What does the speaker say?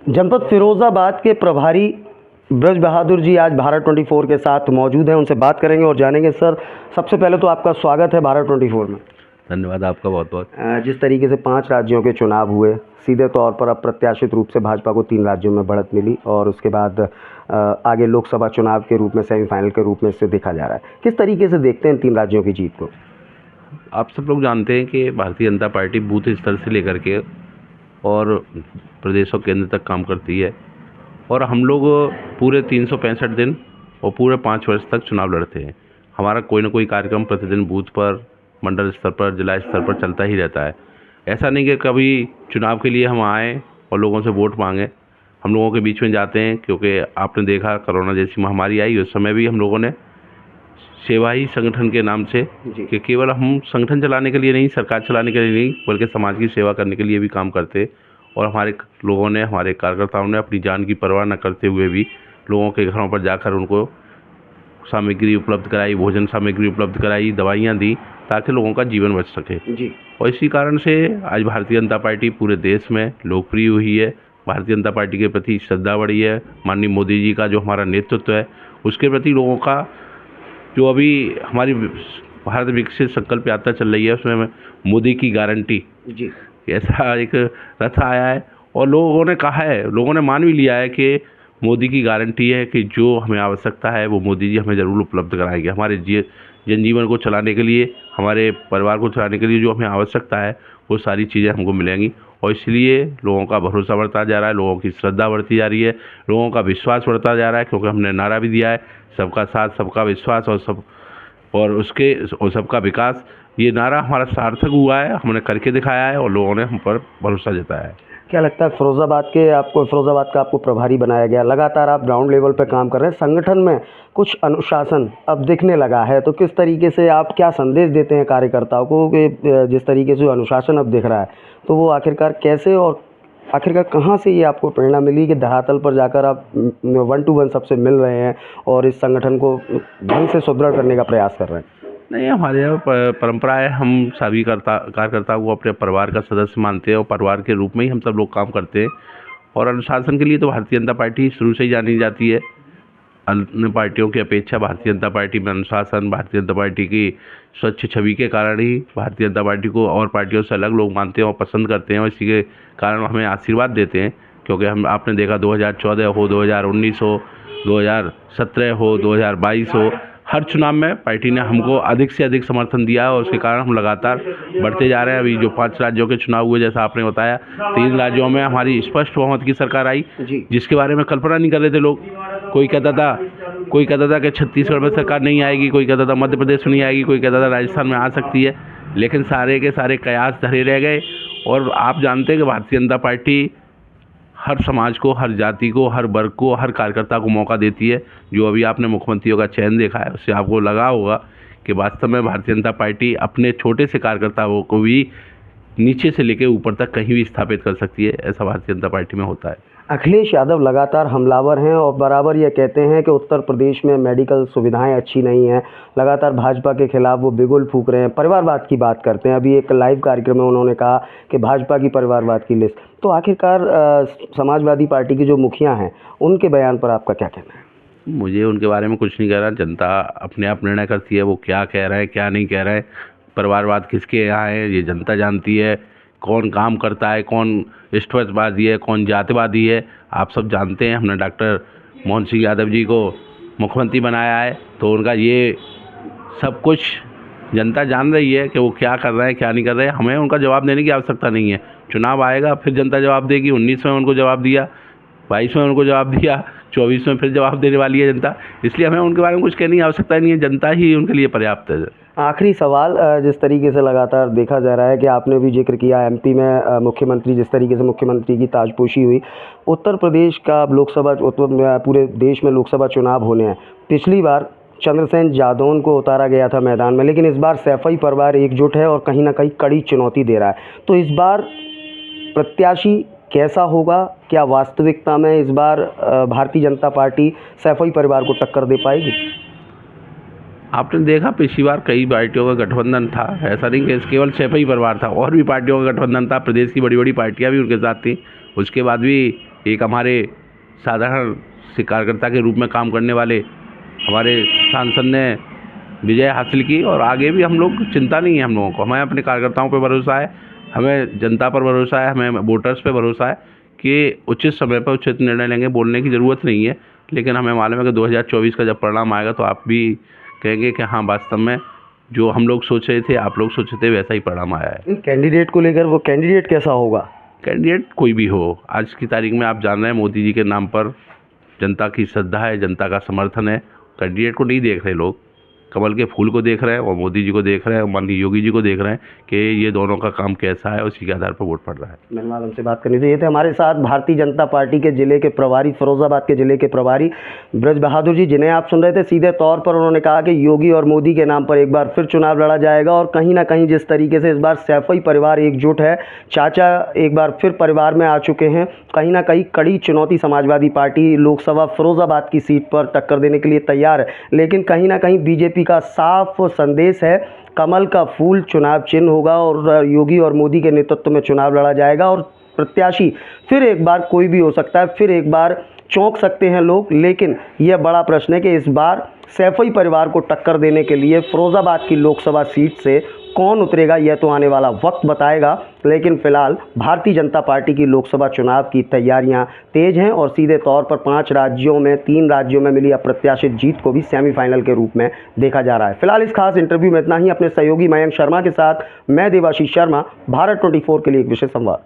जनपद फिरोजाबाद के प्रभारी ब्रज बहादुर जी आज भारत 24 के साथ मौजूद हैं। उनसे बात करेंगे और जानेंगे। सर, सबसे पहले तो आपका स्वागत है भारत 24 में। धन्यवाद आपका बहुत बहुत। जिस तरीके से 5 राज्यों के चुनाव हुए, सीधे तौर पर अप्रत्याशित रूप से भाजपा को 3 राज्यों में बढ़त मिली और उसके बाद आगे लोकसभा चुनाव के रूप में सेमीफाइनल के रूप में इसे देखा जा रहा है। किस तरीके से देखते हैं इन 3 राज्यों की जीत को? आप सब लोग जानते हैं कि भारतीय जनता पार्टी बूथ स्तर से लेकर के और प्रदेश और केंद्र तक काम करती है और हम लोग पूरे 365 दिन और पूरे 5 वर्ष तक चुनाव लड़ते हैं। हमारा कोई ना कोई कार्यक्रम प्रतिदिन बूथ पर, मंडल स्तर पर, जिला स्तर पर चलता ही रहता है। ऐसा नहीं कि कभी चुनाव के लिए हम आएँ और लोगों से वोट मांगें। हम लोगों के बीच में जाते हैं, क्योंकि आपने देखा कोरोना जैसी महामारी आई, उस समय भी हम लोगों ने सेवा ही संगठन के नाम से, कि केवल हम संगठन चलाने के लिए नहीं, सरकार चलाने के लिए नहीं, बल्कि समाज की सेवा करने के लिए भी काम करते। और हमारे लोगों ने, हमारे कार्यकर्ताओं ने अपनी जान की परवाह न करते हुए भी लोगों के घरों पर जाकर उनको सामग्री उपलब्ध कराई, भोजन सामग्री उपलब्ध कराई, दवाइयाँ दी, ताकि लोगों का जीवन बच सके जी। और इसी कारण से आज भारतीय जनता पार्टी पूरे देश में लोकप्रिय हुई है। भारतीय जनता पार्टी के प्रति श्रद्धा बढ़ी है। माननीय मोदी जी का जो हमारा नेतृत्व है, उसके प्रति लोगों का, जो अभी हमारी भारत विकसित संकल्प यात्रा चल रही है, उसमें मोदी की गारंटी जी, ऐसा एक रथ आया है और लोगों ने कहा है, लोगों ने मान भी लिया है कि मोदी की गारंटी है कि जो हमें आवश्यकता है वो मोदी जी हमें ज़रूर उपलब्ध कराएंगे। हमारे जनजीवन को चलाने के लिए, हमारे परिवार को चलाने के लिए जो हमें आवश्यकता है, वो सारी चीज़ें हमको मिलेंगी। और इसलिए लोगों का भरोसा बढ़ता जा रहा है, लोगों की श्रद्धा बढ़ती जा रही है, लोगों का विश्वास बढ़ता जा रहा है, क्योंकि हमने नारा भी दिया है, सबका साथ, सबका विश्वास और सबका विकास। ये नारा हमारा सार्थक हुआ है, हमने करके दिखाया है और लोगों ने हम पर भरोसा जताया है। क्या लगता है फिरोजाबाद का आपको प्रभारी बनाया गया, लगातार आप ग्राउंड लेवल पे काम कर रहे हैं, संगठन में कुछ अनुशासन अब दिखने लगा है, तो किस तरीके से आप क्या संदेश देते हैं कार्यकर्ताओं को कि जिस तरीके से अनुशासन अब दिख रहा है, तो वो आखिरकार कैसे और आखिरकार कहाँ से ये आपको प्रेरणा मिली कि धरातल पर जाकर आप 1 to 1 सबसे मिल रहे हैं और इस संगठन को ढंग से सुदृढ़ करने का प्रयास कर रहे हैं? नहीं, हमारे यहाँ परंपरा है, हम सभी कार्यकर्ताओं को अपने परिवार का सदस्य मानते हैं और परिवार के रूप में ही हम सब लोग काम करते हैं। और अनुशासन के लिए तो भारतीय जनता पार्टी शुरू से ही जानी जाती है। अन्य पार्टियों की अपेक्षा भारतीय जनता पार्टी में अनुशासन, भारतीय जनता पार्टी की स्वच्छ छवि के कारण ही भारतीय जनता पार्टी को और पार्टियों से अलग लोग मानते हैं और पसंद करते हैं और इसी के कारण हमें आशीर्वाद देते हैं। क्योंकि आपने देखा 2014 हो, 2019 हो, 2017 हो, 2022 हो, हर चुनाव में पार्टी ने हमको अधिक से अधिक समर्थन दिया है और उसके कारण हम लगातार बढ़ते जा रहे हैं। अभी जो 5 राज्यों के चुनाव हुए, जैसा आपने बताया, 3 राज्यों में हमारी स्पष्ट बहुमत की सरकार आई, जिसके बारे में कल्पना नहीं कर रहे थे लोग। कोई कहता था कि छत्तीसगढ़ में सरकार नहीं आएगी, कोई कहता था मध्य प्रदेश में नहीं आएगी, कोई कहता था राजस्थान में आ सकती है, लेकिन सारे के सारे कयास धरे रह गए। और आप जानते हैं कि भारतीय जनता पार्टी हर समाज को, हर जाति को, हर वर्ग को, हर कार्यकर्ता को मौका देती है। जो अभी आपने मुख्यमंत्रियों का चयन देखा है, उससे आपको लगा होगा कि वास्तव में भारतीय जनता पार्टी अपने छोटे से कार्यकर्ताओं को भी नीचे से लेकर ऊपर तक कहीं भी स्थापित कर सकती है। ऐसा भारतीय जनता पार्टी में होता है। अखिलेश यादव लगातार हमलावर हैं और बराबर ये कहते हैं कि उत्तर प्रदेश में मेडिकल सुविधाएं अच्छी नहीं हैं। लगातार भाजपा के खिलाफ वो बिगुल फूंक रहे हैं, परिवारवाद की बात करते हैं। अभी एक लाइव कार्यक्रम में उन्होंने कहा कि भाजपा की परिवारवाद की लिस्ट। तो आखिरकार समाजवादी पार्टी के जो मुखिया हैं, उनके बयान पर आपका क्या कहना है? मुझे उनके बारे में कुछ नहीं कह रहा। जनता अपने आप निर्णय करती है, वो क्या कह रहे हैं, क्या नहीं कह रहे हैं। परिवारवाद किसके यहाँ है, ये जनता जानती है। कौन काम करता है, कौन स्टुअर्टवादी है, कौन जातिवादी है, आप सब जानते हैं। हमने डॉक्टर मोहन सिंह यादव जी को मुख्यमंत्री बनाया है, तो उनका ये सब कुछ जनता जान रही है कि वो क्या कर रहे हैं, क्या नहीं कर रहे हैं। हमें उनका जवाब देने की आवश्यकता नहीं है। चुनाव आएगा, फिर जनता जवाब देगी। 19 में उनको जवाब दिया, 22 में उनको जवाब दिया, 24 में फिर जवाब देने वाली है जनता। इसलिए हमें उनके बारे में कुछ कहने की आवश्यकता नहीं है, जनता ही उनके लिए पर्याप्त है। आखिरी सवाल, जिस तरीके से लगातार देखा जा रहा है कि आपने भी जिक्र किया एमपी में मुख्यमंत्री, जिस तरीके से मुख्यमंत्री की ताजपोशी हुई, उत्तर प्रदेश का लोकसभा, पूरे देश में लोकसभा चुनाव होने हैं। पिछली बार चंद्रसेन जादौन को उतारा गया था मैदान में, लेकिन इस बार सैफई परिवार एकजुट है और कहीं ना कहीं कड़ी चुनौती दे रहा है। तो इस बार प्रत्याशी कैसा होगा? क्या वास्तविकता में इस बार भारतीय जनता पार्टी सैफई परिवार को टक्कर दे पाएगी? आपने देखा पिछली बार कई पार्टियों का गठबंधन था, ऐसा नहीं कि केवल सैफई परिवार था, और भी पार्टियों का गठबंधन था। प्रदेश की बड़ी बड़ी पार्टियां भी उनके साथ थी। उसके बाद भी एक हमारे साधारण कार्यकर्ता के रूप में काम करने वाले हमारे सांसद ने विजय हासिल की, और आगे भी हम लोग चिंता नहीं है हम लोगों को। हमें अपने कार्यकर्ताओं पर भरोसा है, हमें जनता पर भरोसा है, हमें वोटर्स पे भरोसा है कि उचित समय पर उचित निर्णय लेंगे। बोलने की ज़रूरत नहीं है, लेकिन हमें मालूम है कि 2024 का जब परिणाम आएगा तो आप भी कहेंगे कि हाँ, वास्तव में जो हम लोग सोच रहे थे, आप लोग सोच रहे थे, वैसा ही परिणाम आया है। कैंडिडेट को लेकर, वो कैंडिडेट कैसा होगा? कैंडिडेट कोई भी हो, आज की तारीख में आप जान रहे हैं मोदी जी के नाम पर जनता की श्रद्धा है, जनता का समर्थन है। कैंडिडेट को नहीं देख रहे लोग, कमल के फूल को देख रहे हैं और मोदी जी को देख रहे हैं, माननीय योगी जी को देख रहे हैं कि ये दोनों का काम कैसा है, उसी के आधार पर वोट पड़ रहा है। धन्यवाद, हमसे बात करनी चाहिए थे। हमारे साथ भारतीय जनता पार्टी के जिले के प्रभारी, फिरोजाबाद के जिले के प्रभारी ब्रज बहादुर जी, जिन्हें आप सुन रहे थे। सीधे तौर पर उन्होंने कहा कि योगी और मोदी के नाम पर एक बार फिर चुनाव लड़ा जाएगा, और कहीं ना कहीं जिस तरीके से इस बार सैफई परिवार एकजुट है, चाचा एक बार फिर परिवार में आ चुके हैं, कहीं ना कहीं कड़ी चुनौती समाजवादी पार्टी लोकसभा फिरोजाबाद की सीट पर टक्कर देने के लिए तैयार है। लेकिन कहीं ना कहीं बीजेपी का साफ संदेश है, कमल का फूल चुनाव चिन्ह होगा और योगी और मोदी के नेतृत्व में चुनाव लड़ा जाएगा, और प्रत्याशी फिर एक बार कोई भी हो सकता है, फिर एक बार चौंक सकते हैं लोग। लेकिन यह बड़ा प्रश्न है कि इस बार सैफई परिवार को टक्कर देने के लिए फिरोजाबाद की लोकसभा सीट से कौन उतरेगा, यह तो आने वाला वक्त बताएगा। लेकिन फिलहाल भारतीय जनता पार्टी की लोकसभा चुनाव की तैयारियां तेज हैं, और सीधे तौर पर 5 राज्यों में 3 राज्यों में मिली अप्रत्याशित जीत को भी सेमीफाइनल के रूप में देखा जा रहा है। फिलहाल इस खास इंटरव्यू में इतना ही। अपने सहयोगी मयंक शर्मा के साथ मैं देवाशीष शर्मा, भारत 24 के लिए एक विशेष संवाद।